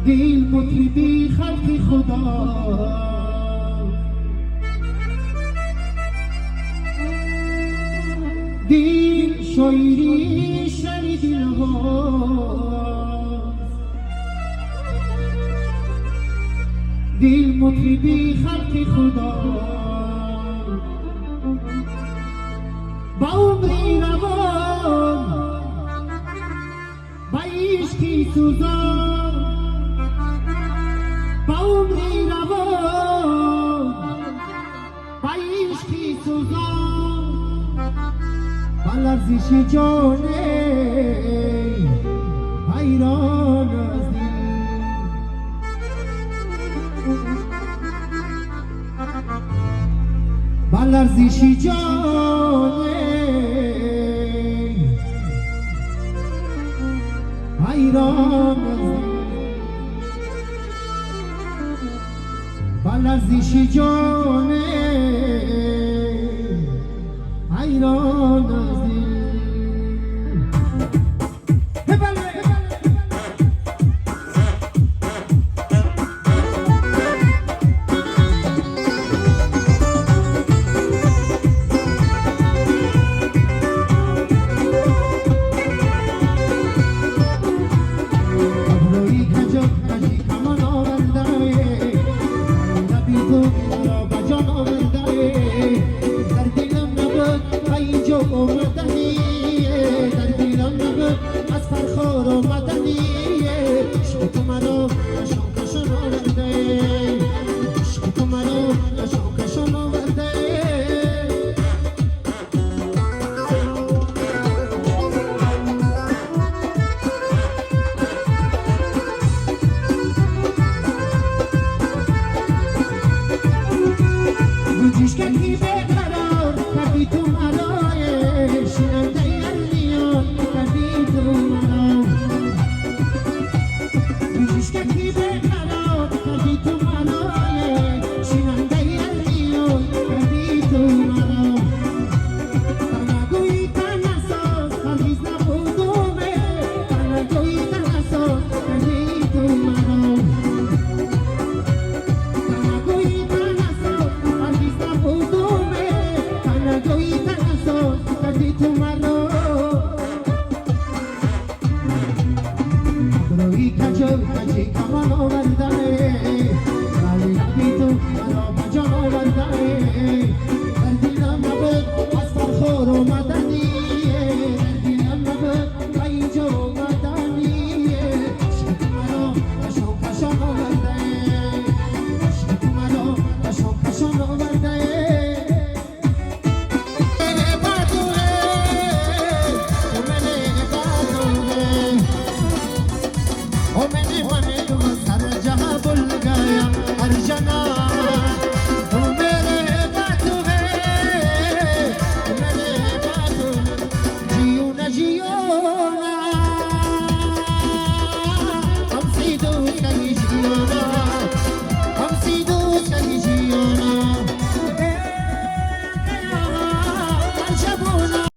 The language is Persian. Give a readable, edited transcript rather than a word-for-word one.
دل مطربی خلق خدا دل شاعری شنی دلها دل مطربی خلق خدا با عمری روان با عشقی سوزان با عمری روان با عشقی سوزان با لرزش جان حیران از دل با لرزش جان حیران با لرزش جان حیران از دل Come on over,